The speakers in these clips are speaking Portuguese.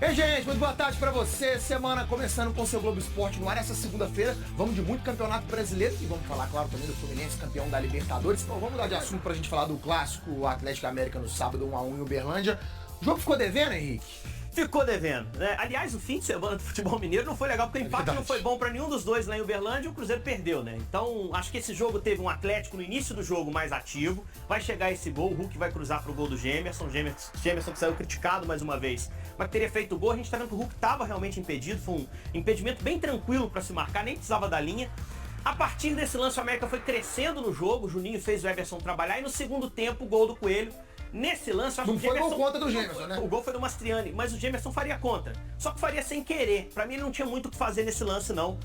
Ei, gente, muito boa tarde pra você. Semana começando com o seu Globo Esporte no ar. Essa segunda-feira vamos de muito campeonato brasileiro e vamos falar, claro, também do Fluminense, campeão da Libertadores. Então vamos mudar de assunto pra gente falar do clássico, o Atlético América no sábado, 1-1 em Uberlândia. O jogo ficou devendo, Henrique? Ficou devendo, né? Aliás, o fim de semana do futebol mineiro não foi legal, porque o empate não foi bom pra nenhum dos dois lá em Uberlândia e o Cruzeiro perdeu, né? Então, acho que esse jogo teve um Atlético no início do jogo mais ativo. Vai chegar esse gol, o Hulk vai cruzar pro gol do Gemerson. Gemerson que saiu criticado mais uma vez, mas que teria feito o gol. A gente tá vendo que o Hulk tava realmente impedido, foi um impedimento bem tranquilo pra se marcar, nem precisava da linha. A partir desse lance, o América foi crescendo no jogo, o Juninho fez o Everson trabalhar e no segundo tempo, o gol do Coelho. Nesse lance, eu acho não que o foi gol contra do Gemerson, né? O gol foi do Mastriani, mas o Gemerson faria contra. Só que faria sem querer. Pra mim, ele não tinha muito o que fazer nesse lance, não.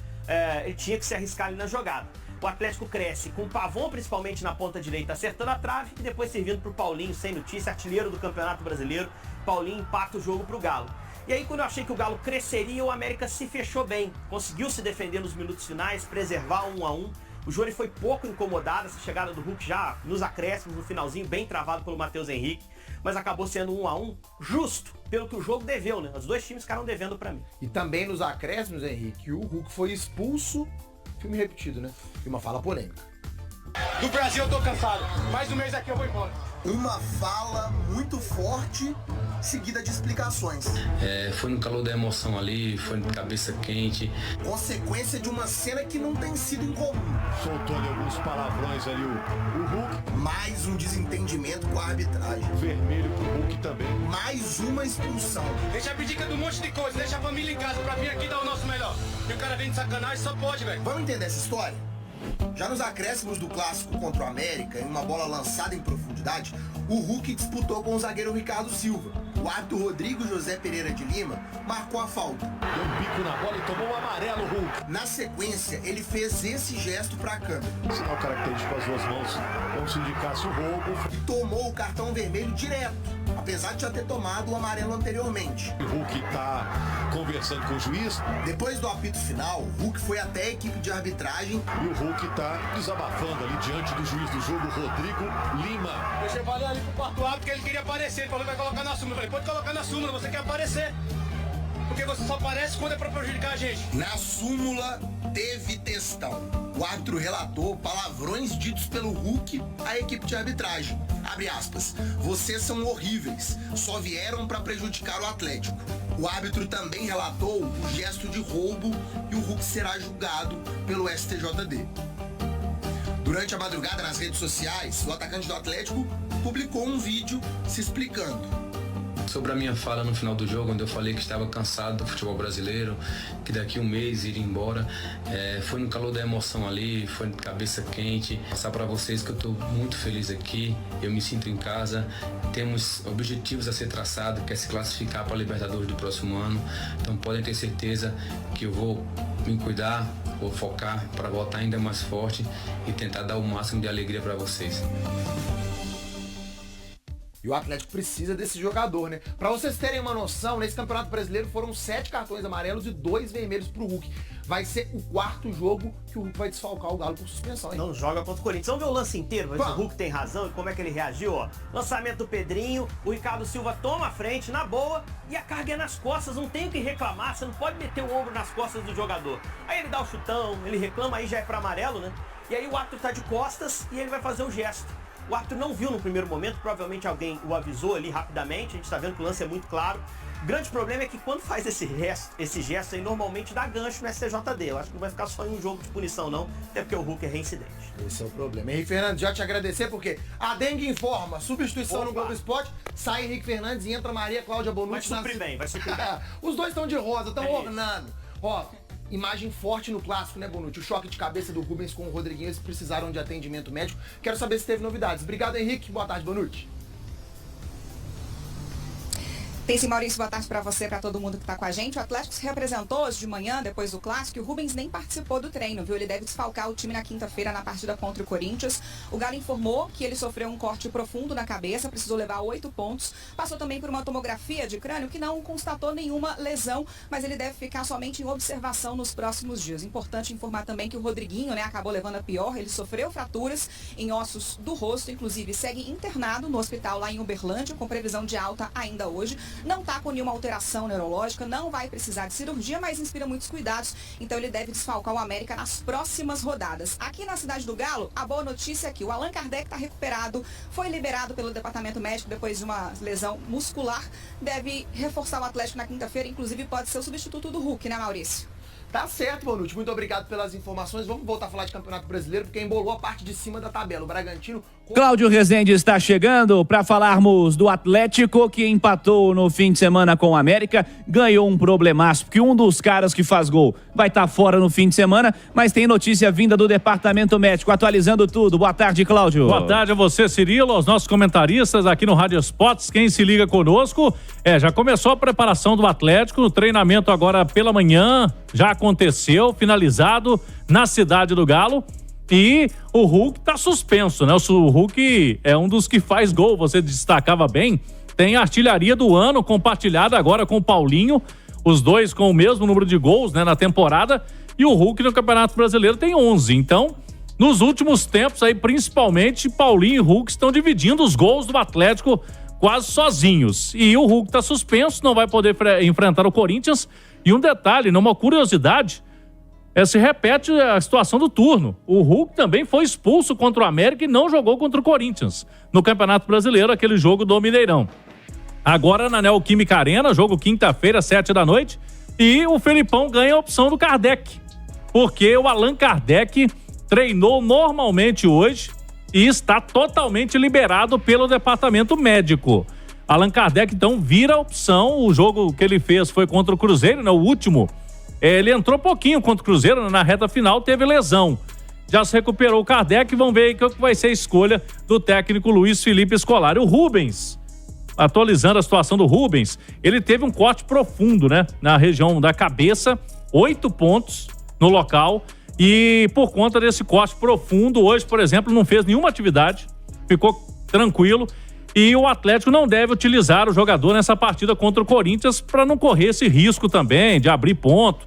Ele tinha que se arriscar ali na jogada. O Atlético cresce com o Pavon, principalmente na ponta direita, acertando a trave, e depois servindo pro Paulinho, sem notícia, artilheiro do Campeonato Brasileiro. Paulinho empata o jogo pro Galo. E aí, quando eu achei que o Galo cresceria, o América se fechou bem. Conseguiu se defender nos minutos finais, preservar o 1-1. O Júnior foi pouco incomodado, essa chegada do Hulk já nos acréscimos, no finalzinho, bem travado pelo Matheus Henrique. Mas acabou sendo 1-1 justo, pelo que o jogo deveu, né? Os dois times ficaram devendo pra mim. E também nos acréscimos, Henrique, o Hulk foi expulso, filme repetido, né? E uma fala polêmica. Do Brasil eu tô cansado, mais um mês aqui eu vou embora. Uma fala muito forte, seguida de explicações. Foi no calor da emoção ali, foi de cabeça quente. Consequência de uma cena que não tem sido incomum. Soltou ali alguns palavrões ali o Hulk. Mais um desentendimento com a arbitragem. Vermelho pro Hulk também. Mais uma expulsão. Deixa a dica de um monte de coisa, deixa a família em casa pra vir aqui dar o nosso melhor. E o cara vem de sacanagem, só pode, velho. Vamos entender essa história? Já nos acréscimos do clássico contra o América, em uma bola lançada em profundidade, o Hulk disputou com o zagueiro Ricardo Silva. O árbitro Rodrigo José Pereira de Lima marcou a falta. Deu um bico na bola e tomou um amarelo, Hulk. Na sequência, ele fez esse gesto para a câmera. Sinal característico com as duas mãos, como se indicasse o roubo. E tomou o cartão vermelho direto, apesar de já ter tomado o amarelo anteriormente. O Hulk tá conversando com o juiz. Depois do apito final, o Hulk foi até a equipe de arbitragem. E o Hulk tá desabafando ali diante do juiz do jogo, Rodrigo Lima. Eu cheguei ali pro quarto árbitro porque ele queria aparecer, ele falou que vai colocar na súmula. Eu falei, pode colocar na súmula, você quer aparecer. Porque você só aparece quando é pra prejudicar a gente. Na súmula, teve textão. O árbitro relatou palavrões ditos pelo Hulk à equipe de arbitragem. Abre aspas. Vocês são horríveis. Só vieram pra prejudicar o Atlético. O árbitro também relatou o gesto de roubo e o Hulk será julgado pelo STJD. Durante a madrugada nas redes sociais, o atacante do Atlético publicou um vídeo se explicando. Sobre a minha fala no final do jogo, onde eu falei que estava cansado do futebol brasileiro, que daqui um mês iria embora, foi no calor da emoção ali, foi de cabeça quente. Passar para vocês que eu estou muito feliz aqui, eu me sinto em casa, temos objetivos a ser traçados, que é se classificar para a Libertadores do próximo ano, então podem ter certeza que eu vou me cuidar, vou focar para voltar ainda mais forte e tentar dar o máximo de alegria para vocês. E o Atlético precisa desse jogador, né? Pra vocês terem uma noção, nesse Campeonato Brasileiro foram 7 cartões amarelos e 2 vermelhos pro Hulk. Vai ser o 4º jogo que o Hulk vai desfalcar o Galo por suspensão, hein? Não joga contra o Corinthians. Vamos ver o lance inteiro, ver se o Hulk tem razão e como é que ele reagiu, ó. Lançamento do Pedrinho, o Ricardo Silva toma a frente, na boa, e a carga é nas costas, não tem o que reclamar, você não pode meter o ombro nas costas do jogador. Aí ele dá o chutão, ele reclama, aí já é pra amarelo, né? E aí o árbitro tá de costas e ele vai fazer o gesto. O árbitro não viu no primeiro momento, provavelmente alguém o avisou ali rapidamente, a gente tá vendo que o lance é muito claro. O grande problema é que quando faz esse gesto aí, normalmente dá gancho no STJD. Eu acho que não vai ficar só em um jogo de punição não, até porque o Hulk é reincidente. Esse é o problema. Henrique Fernandes, já te agradecer porque a Dengue informa, substituição no Globo Esporte, sai Henrique Fernandes e entra Maria Cláudia Bonucci. Vai suprir bem, vai suprir bem. Os dois estão de rosa, estão ornando. Ó, imagem forte no clássico, né, Bonucci? O choque de cabeça do Rubens com o Rodriguinho, eles precisaram de atendimento médico. Quero saber se teve novidades. Obrigado, Henrique. Boa tarde, Bonucci. Tem sim, Maurício, boa tarde para você, para todo mundo que está com a gente. O Atlético se representou hoje de manhã, depois do clássico, e o Rubens nem participou do treino, viu? Ele deve desfalcar o time na quinta-feira na partida contra o Corinthians. O Galo informou que ele sofreu um corte profundo na cabeça, precisou levar 8 pontos. Passou também por uma tomografia de crânio que não constatou nenhuma lesão, mas ele deve ficar somente em observação nos próximos dias. Importante informar também que o Rodriguinho, acabou levando a pior. Ele sofreu fraturas em ossos do rosto, inclusive segue internado no hospital lá em Uberlândia, com previsão de alta ainda hoje. não está com nenhuma alteração neurológica, não vai precisar de cirurgia, mas inspira muitos cuidados, então ele deve desfalcar o América nas próximas rodadas. Aqui na Cidade do Galo, a boa notícia é que o Allan Kardec está recuperado, foi liberado pelo departamento médico depois de uma lesão muscular, deve reforçar o Atlético na quinta-feira, inclusive pode ser o substituto do Hulk, né, Maurício? Tá certo, Bonucci. Muito obrigado pelas informações. Vamos voltar a falar de Campeonato Brasileiro, porque embolou a parte de cima da tabela. O Bragantino... Cláudio Rezende está chegando para falarmos do Atlético, que empatou no fim de semana com o América, ganhou um problemaço, porque um dos caras que faz gol vai estar fora no fim de semana, mas tem notícia vinda do departamento médico, atualizando tudo. Boa tarde, Cláudio. Boa tarde a você, Cirilo, aos nossos comentaristas aqui no Rádio Spots, quem se liga conosco. Já começou a preparação do Atlético, o treinamento agora pela manhã, já aconteceu, finalizado na Cidade do Galo. E o Hulk tá suspenso, né? O Hulk é um dos que faz gol, você destacava bem. Tem a artilharia do ano compartilhada agora com o Paulinho, os dois com o mesmo número de gols, né, na temporada. E o Hulk no Campeonato Brasileiro tem 11. Então, nos últimos tempos aí, principalmente, Paulinho e Hulk estão dividindo os gols do Atlético quase sozinhos. E o Hulk tá suspenso, não vai poder enfrentar o Corinthians. E um detalhe, uma curiosidade... se repete a situação do turno. O Hulk também foi expulso contra o América e não jogou contra o Corinthians no Campeonato Brasileiro, aquele jogo do Mineirão. Agora na Neoquímica Arena, jogo quinta-feira, 7h, e o Felipão ganha a opção do Kardec, porque o Allan Kardec treinou normalmente hoje e está totalmente liberado pelo departamento médico. Allan Kardec então vira a opção. O jogo que ele fez foi contra o Cruzeiro, né, o último. Ele entrou pouquinho contra o Cruzeiro, na reta final teve lesão. Já se recuperou o Kardec, vamos ver aí qual que vai ser a escolha do técnico Luiz Felipe Scolari. O Rubens, atualizando a situação do Rubens, ele teve um corte profundo, né, na região da cabeça, 8 pontos no local, e por conta desse corte profundo, hoje, por exemplo, não fez nenhuma atividade, ficou tranquilo, e o Atlético não deve utilizar o jogador nessa partida contra o Corinthians para não correr esse risco também de abrir ponto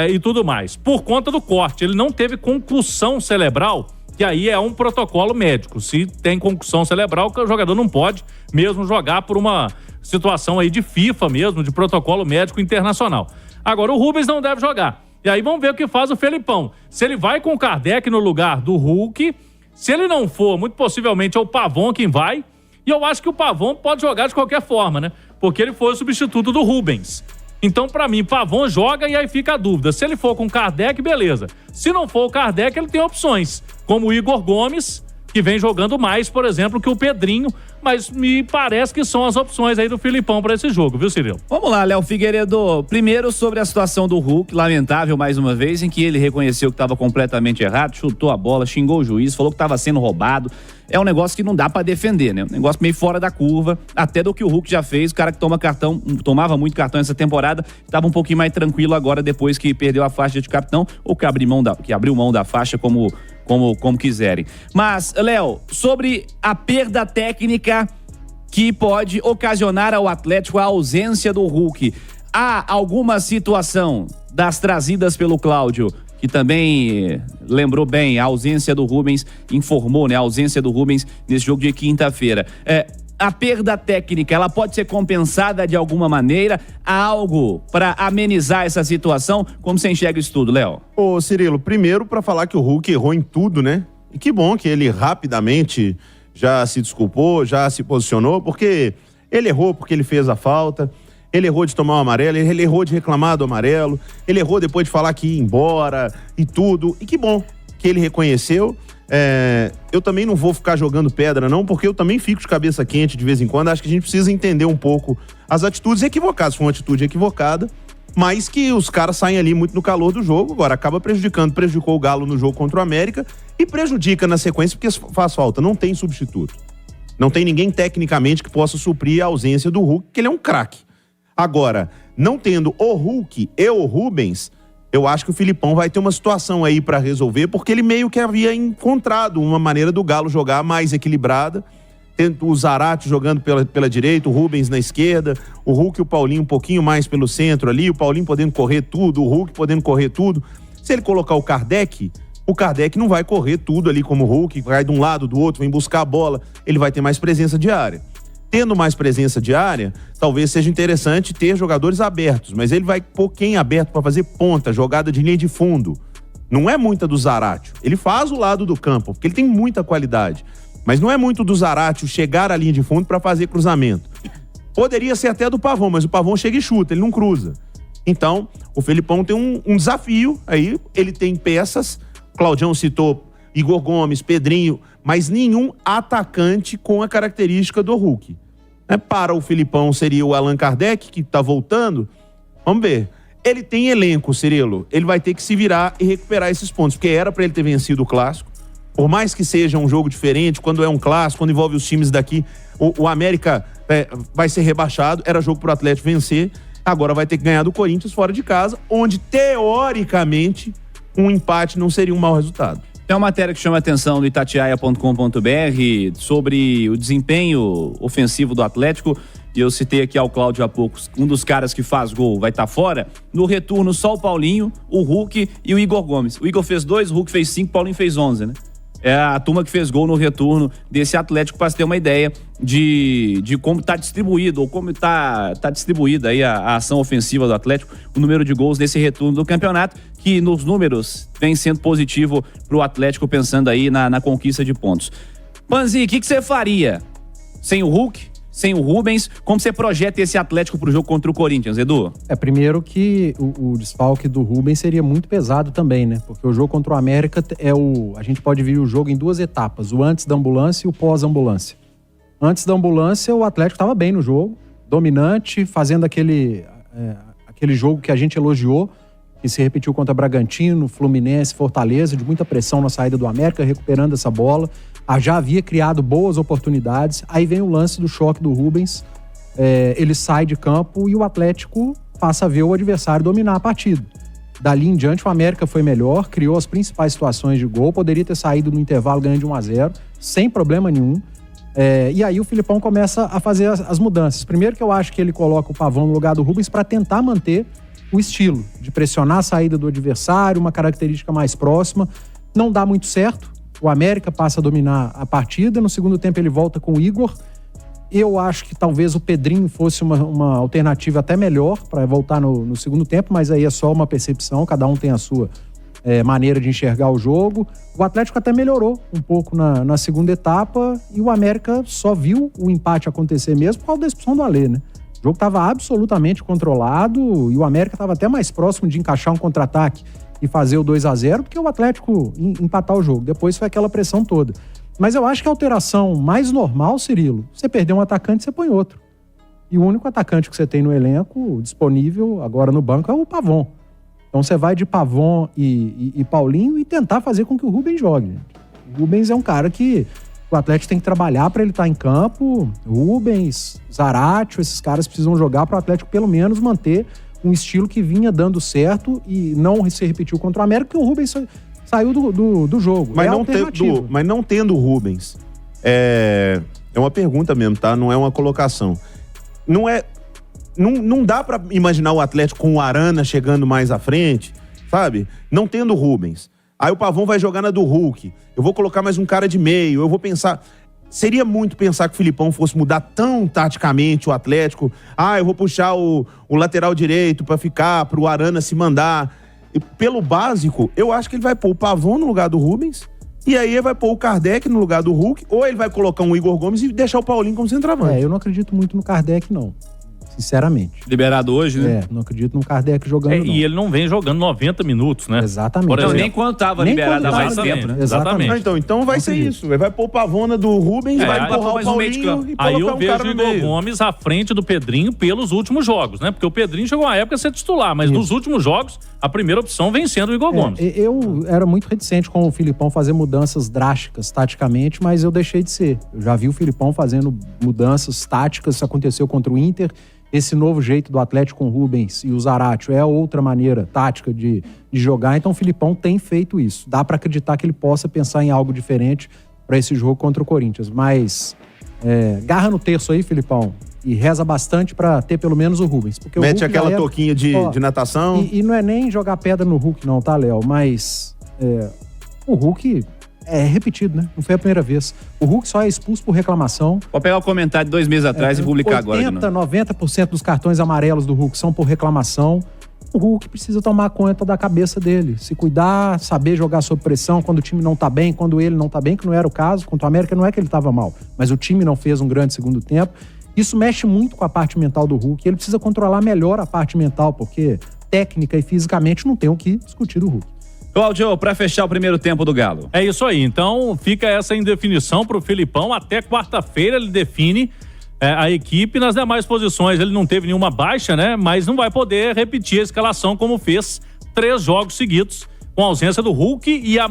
e tudo mais. Por conta do corte, ele não teve concussão cerebral, que aí é um protocolo médico. Se tem concussão cerebral, o jogador não pode mesmo jogar por uma situação aí de FIFA mesmo, de protocolo médico internacional. Agora, o Rubens não deve jogar. E aí vamos ver o que faz o Felipão. Se ele vai com o Kardec no lugar do Hulk, se ele não for, muito possivelmente é o Pavon quem vai. E eu acho que o Pavon pode jogar de qualquer forma, né? Porque ele foi o substituto do Rubens. Então, pra mim, Pavon joga e aí fica a dúvida. Se ele for com o Kardec, beleza. Se não for o Kardec, ele tem opções. Como o Igor Gomes, que vem jogando mais, por exemplo, que o Pedrinho. Mas me parece que são as opções aí do Filipão para esse jogo, viu, Cirilo? Vamos lá, Léo Figueiredo. Primeiro sobre a situação do Hulk, lamentável mais uma vez, em que ele reconheceu que estava completamente errado, chutou a bola, xingou o juiz, falou que estava sendo roubado. É um negócio que não dá pra defender, né? Um negócio meio fora da curva, até do que o Hulk já fez. O cara que tomava muito cartão essa temporada, estava um pouquinho mais tranquilo agora depois que perdeu a faixa de capitão, ou que abriu mão da faixa, como quiserem. Mas, Léo, sobre a perda técnica que pode ocasionar ao Atlético a ausência do Hulk, há alguma situação das trazidas pelo Cláudio, que também lembrou bem a ausência do Rubens, informou, né, a ausência do Rubens nesse jogo de quinta-feira. A perda técnica, ela pode ser compensada de alguma maneira? Há algo para amenizar essa situação? Como você enxerga isso tudo, Léo? Ô, Cirilo, primeiro para falar que o Hulk errou em tudo, né? E que bom que ele rapidamente já se desculpou, já se posicionou, porque ele errou porque ele fez a falta, ele errou de tomar o amarelo, ele errou de reclamar do amarelo, ele errou depois de falar que ia embora e tudo. E que bom que ele reconheceu. Eu também não vou ficar jogando pedra não, porque eu também fico de cabeça quente de vez em quando. Acho que a gente precisa entender um pouco as atitudes equivocadas. Foi uma atitude equivocada, mas que os caras saem ali muito no calor do jogo. Agora acaba prejudicou o Galo no jogo contra o América e prejudica na sequência porque faz falta, não tem substituto. Não tem ninguém tecnicamente que possa suprir a ausência do Hulk, que ele é um craque. Agora, não tendo o Hulk e o Rubens, eu acho que o Filipão vai ter uma situação aí pra resolver, porque ele meio que havia encontrado uma maneira do Galo jogar mais equilibrada, tendo o Zarate jogando pela direita, o Rubens na esquerda, o Hulk e o Paulinho um pouquinho mais pelo centro ali, o Paulinho podendo correr tudo, o Hulk podendo correr tudo. Se ele colocar o Kardec não vai correr tudo ali como o Hulk, vai de um lado, do outro, vem buscar a bola, ele vai ter mais presença de área. tendo mais presença de área, talvez seja interessante ter jogadores abertos, mas ele vai pôr quem aberto para fazer ponta, jogada de linha de fundo. Não é muita do Zaratio. Ele faz o lado do campo, porque ele tem muita qualidade. Mas não é muito do Zaratio chegar à linha de fundo para fazer cruzamento. Poderia ser até do Pavão, mas o Pavão chega e chuta, ele não cruza. Então, o Felipão tem um desafio aí, ele tem peças, Claudião citou Igor Gomes, Pedrinho, mas nenhum atacante com a característica do Hulk. Para o Felipão seria o Allan Kardec, que tá voltando. Vamos ver. Ele tem elenco, Cirilo. Ele vai ter que se virar e recuperar esses pontos, porque era para ele ter vencido o Clássico. Por mais que seja um jogo diferente, quando é um Clássico, quando envolve os times daqui, o América vai ser rebaixado, era jogo pro Atlético vencer, agora vai ter que ganhar do Corinthians fora de casa, onde, teoricamente, um empate não seria um mau resultado. Tem uma matéria que chama a atenção do itatiaia.com.br sobre o desempenho ofensivo do Atlético, e eu citei aqui ao Cláudio há pouco, um dos caras que faz gol vai estar fora. No retorno, só o Paulinho, o Hulk e o Igor Gomes. O Igor fez 2, o Hulk fez 5, o Paulinho fez 11, né? É a turma que fez gol no retorno desse Atlético, para ter uma ideia de como está distribuído, ou como está distribuída aí a ação ofensiva do Atlético, o número de gols nesse retorno do campeonato, que nos números vem sendo positivo para o Atlético, pensando aí na conquista de pontos. Panzi, o que você faria sem o Hulk, sem o Rubens? Como você projeta esse Atlético pro jogo contra o Corinthians, Edu? Primeiro que o desfalque do Rubens seria muito pesado também, né? Porque o jogo contra o América a gente pode ver o jogo em 2 etapas, o antes da ambulância e o pós-ambulância. Antes da ambulância, o Atlético estava bem no jogo, dominante, fazendo aquele jogo que a gente elogiou, que se repetiu contra Bragantino, Fluminense, Fortaleza, de muita pressão na saída do América, recuperando essa bola. Já havia criado boas oportunidades. Aí vem o lance do choque do Rubens. Ele sai de campo e o Atlético passa a ver o adversário dominar a partida. Dali em diante, o América foi melhor, criou as principais situações de gol, poderia ter saído no intervalo ganhando de 1-0, sem problema nenhum. E aí o Filipão começa a fazer as mudanças. Primeiro que eu acho que ele coloca o Pavão no lugar do Rubens para tentar manter o estilo de pressionar a saída do adversário, uma característica mais próxima. Não dá muito certo. O América passa a dominar a partida. No segundo tempo ele volta com o Igor. Eu acho que talvez o Pedrinho fosse uma alternativa até melhor para voltar no segundo tempo, mas aí é só uma percepção, cada um tem a sua maneira de enxergar o jogo. O Atlético até melhorou um pouco na segunda etapa e o América só viu o empate acontecer mesmo por causa da expulsão do Alê, né? O jogo estava absolutamente controlado e o América estava até mais próximo de encaixar um contra-ataque e fazer o 2-0 do que o Atlético empatar o jogo. Depois foi aquela pressão toda. Mas eu acho que a alteração mais normal, Cirilo, você perder um atacante, você põe outro. E o único atacante que você tem no elenco disponível agora no banco é o Pavão. Então você vai de Pavão e Paulinho e tentar fazer com que o Rubens jogue. O Rubens é um cara que o Atlético tem que trabalhar para ele estar em campo. Rubens, Zaratio, esses caras precisam jogar para o Atlético pelo menos manter um estilo que vinha dando certo e não se repetiu contra o América, porque o Rubens saiu do jogo. Mas não tendo o Rubens, é uma pergunta mesmo, tá? Não é uma colocação. Não dá pra imaginar o Atlético com o Arana chegando mais à frente, sabe? Não tendo o Rubens. Aí o Pavão vai jogar na do Hulk. Eu vou colocar mais um cara de meio. Eu vou pensar... Seria muito pensar que o Filipão fosse mudar tão taticamente o Atlético. Eu vou puxar o lateral direito pra ficar, pro Arana se mandar. E pelo básico, eu acho que ele vai pôr o Pavão no lugar do Rubens. E aí ele vai pôr o Kardec no lugar do Hulk. Ou ele vai colocar um Igor Gomes e deixar o Paulinho como centroavante. Eu não acredito muito no Kardec, não. Sinceramente. Liberado hoje, né? Não acredito no Kardec jogando, não. E ele não vem jogando 90 minutos, né? Exatamente. Por exemplo. Nem quando tava liberado há mais tempo, né? Exatamente. Então vai ser isso. Ele vai pôr o Pavona do Rubens, vai empurrar o Paulinho e colocar aí eu um vejo cara o no Igor meio. Gomes à frente do Pedrinho pelos últimos jogos, né? Porque o Pedrinho chegou uma época a ser titular, mas nos últimos jogos, a primeira opção vem sendo o Igor Gomes. Eu era muito reticente com o Filipão fazer mudanças drásticas taticamente, mas eu deixei de ser. Eu já vi o Filipão fazendo mudanças táticas, isso aconteceu contra o Inter. Esse novo jeito do Atlético com o Rubens e o Zaratio é outra maneira tática de jogar, então o Filipão tem feito isso. Dá para acreditar que ele possa pensar em algo diferente para esse jogo contra o Corinthians, mas garra no terço aí, Filipão, e reza bastante para ter pelo menos o Rubens. Porque Mete o Hulk aquela toquinha de natação. E não é nem jogar pedra no Hulk não, tá, Léo? Mas o Hulk é repetido, né? Não foi a primeira vez. O Hulk só é expulso por reclamação. Vou pegar o comentário de 2 meses atrás e publicar agora. 90% dos cartões amarelos do Hulk são por reclamação. O Hulk precisa tomar conta da cabeça dele. Se cuidar, saber jogar sob pressão quando o time não tá bem, quando ele não tá bem, que não era o caso. Contra o América não é que ele tava mal, mas o time não fez um grande segundo tempo. Isso mexe muito com a parte mental do Hulk. Ele precisa controlar melhor a parte mental, porque técnica e fisicamente não tem o que discutir do Hulk. Cláudio, para fechar o primeiro tempo do Galo. É isso aí, então fica essa indefinição pro Filipão, até quarta-feira ele define a equipe nas demais posições. Ele não teve nenhuma baixa, né, mas não vai poder repetir a escalação como fez 3 jogos seguidos, com a ausência do Hulk e a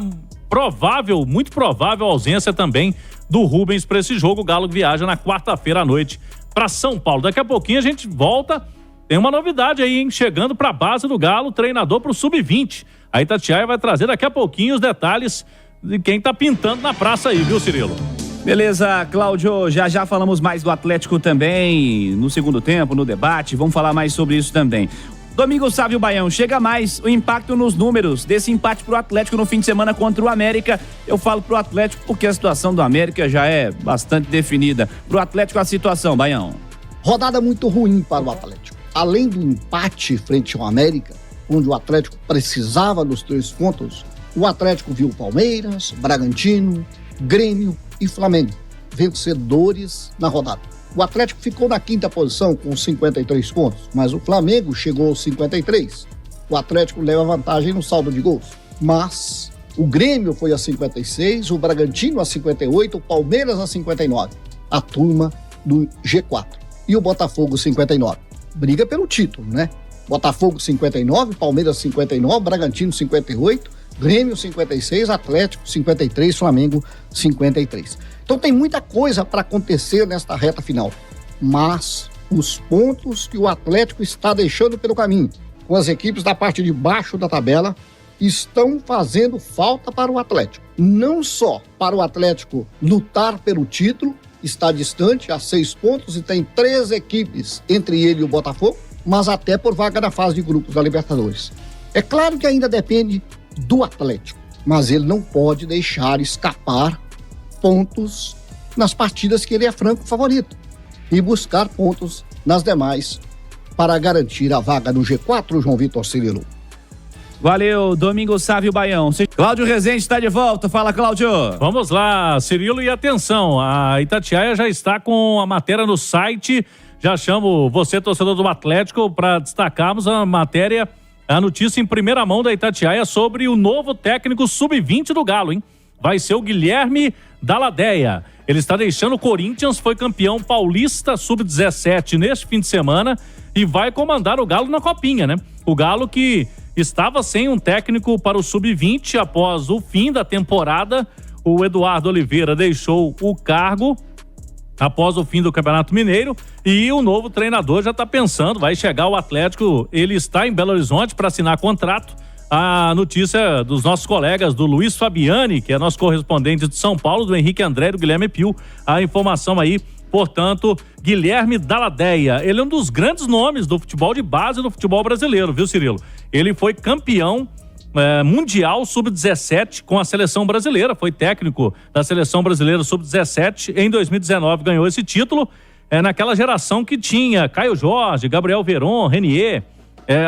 muito provável ausência também do Rubens para esse jogo. O Galo viaja na quarta-feira à noite para São Paulo. Daqui a pouquinho a gente volta, tem uma novidade aí, hein? Chegando para a base do Galo, treinador para o Sub-20. A Itatiaia vai trazer daqui a pouquinho os detalhes de quem tá pintando na praça aí, viu, Cirilo? Beleza, Cláudio, já falamos mais do Atlético também, no segundo tempo, no debate, vamos falar mais sobre isso também. Domingos Sávio Baião, chega mais o impacto nos números desse empate pro Atlético no fim de semana contra o América. Eu falo pro Atlético porque a situação do América já é bastante definida. Pro Atlético a situação, Baião. Rodada muito ruim para o Atlético. Além do empate frente ao América, onde o Atlético precisava dos 3 pontos, o Atlético viu Palmeiras, Bragantino, Grêmio e Flamengo, vencedores na rodada. O Atlético ficou na 5ª posição com 53 pontos, mas o Flamengo chegou aos 53. O Atlético leva vantagem no saldo de gols, mas o Grêmio foi a 56, o Bragantino a 58, o Palmeiras a 59, a turma do G4. E o Botafogo 59. Briga pelo título, né? Botafogo 59, Palmeiras 59, Bragantino 58, Grêmio 56, Atlético 53, Flamengo 53. Então tem muita coisa para acontecer nesta reta final, mas os pontos que o Atlético está deixando pelo caminho, com as equipes da parte de baixo da tabela, estão fazendo falta para o Atlético. Não só para o Atlético lutar pelo título, está distante a 6 pontos e tem 3 equipes entre ele e o Botafogo, mas até por vaga na fase de grupos da Libertadores. É claro que ainda depende do Atlético, mas ele não pode deixar escapar pontos nas partidas que ele é franco favorito e buscar pontos nas demais para garantir a vaga no G4, João Vitor Cirilo. Valeu, Domingos Sávio Baião. Cláudio Rezende está de volta. Fala, Cláudio. Vamos lá, Cirilo, e atenção, a Itatiaia já está com a matéria no site. Já chamo você, torcedor do Atlético, para destacarmos a matéria, a notícia em primeira mão da Itatiaia sobre o novo técnico sub-20 do Galo, hein? Vai ser o Guilherme Daladeia. Ele está deixando o Corinthians, foi campeão paulista sub-17 neste fim de semana e vai comandar o Galo na Copinha, né? O Galo que estava sem um técnico para o sub-20 após o fim da temporada. O Eduardo Oliveira deixou o cargo após o fim do Campeonato Mineiro e o novo treinador já está pensando, vai chegar o Atlético, ele está em Belo Horizonte para assinar contrato. A notícia dos nossos colegas, do Luiz Fabiani, que é nosso correspondente de São Paulo, do Henrique André e do Guilherme Pio, a informação aí, portanto, Guilherme Daladeia. Ele é um dos grandes nomes do futebol de base do futebol brasileiro, viu, Cirilo? Ele foi campeão mundial sub-17 com a seleção brasileira, foi técnico da seleção brasileira sub-17, em 2019 ganhou esse título, naquela geração que tinha Caio Jorge, Gabriel Veron, Renier,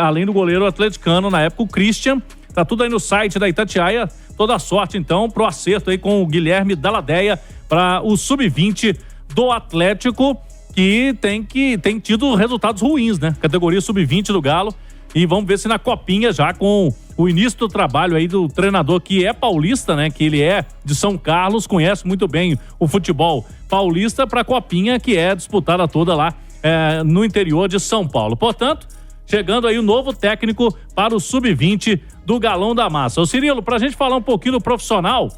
além do goleiro atleticano na época, o Christian. Tá tudo aí no site da Itatiaia. Toda a sorte então pro acerto aí com o Guilherme Daladeia para o sub-20 do Atlético, que tem tido resultados ruins, né? Categoria sub-20 do Galo. E vamos ver se na Copinha, já com o início do trabalho aí do treinador que é paulista, né? Que ele é de São Carlos, conhece muito bem o futebol paulista, para a Copinha, que é disputada toda lá no interior de São Paulo. Portanto, chegando aí o novo técnico para o sub-20 do Galão da Massa. Ô Cirilo, pra gente falar um pouquinho do profissional,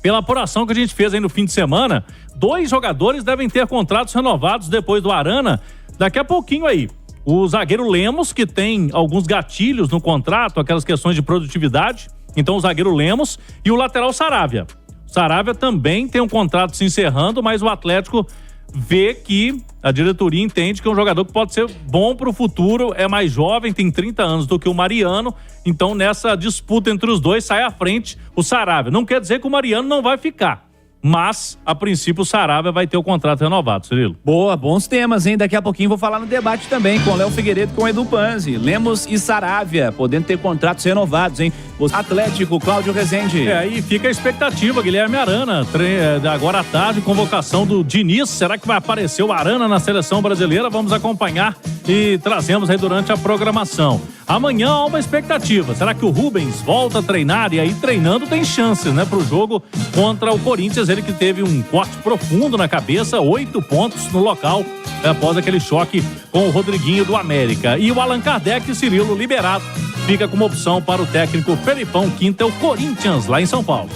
pela apuração que a gente fez aí no fim de semana, 2 jogadores devem ter contratos renovados depois do Arana, daqui a pouquinho aí. O zagueiro Lemos, que tem alguns gatilhos no contrato, aquelas questões de produtividade, então o zagueiro Lemos, e o lateral Saravia. Saravia também tem um contrato se encerrando, mas o Atlético vê que a diretoria entende que é um jogador que pode ser bom pro futuro, é mais jovem, tem 30 anos do que o Mariano, então nessa disputa entre os dois sai à frente o Saravia. Não quer dizer que o Mariano não vai ficar, mas, a princípio, o Saravia vai ter o contrato renovado, Cirilo. Boa, bons temas, hein? Daqui a pouquinho vou falar no debate também com Léo Figueiredo e com Edu Panzi. Lemos e Saravia, podendo ter contratos renovados, hein? O Atlético, Cláudio Rezende. Aí fica a expectativa, Guilherme Arana, agora à tarde, convocação do Diniz. Será que vai aparecer o Arana na seleção brasileira? Vamos acompanhar e trazemos aí durante a programação. Amanhã há uma expectativa. Será que o Rubens volta a treinar? E aí, treinando, tem chances, né? Pro jogo contra o Corinthians. Ele que teve um corte profundo na cabeça, 8 pontos no local, após aquele choque com o Rodriguinho do América. E o Allan Kardec, Cirilo, liberado. Fica como opção para o técnico Felipão Quinta, o Corinthians, lá em São Paulo.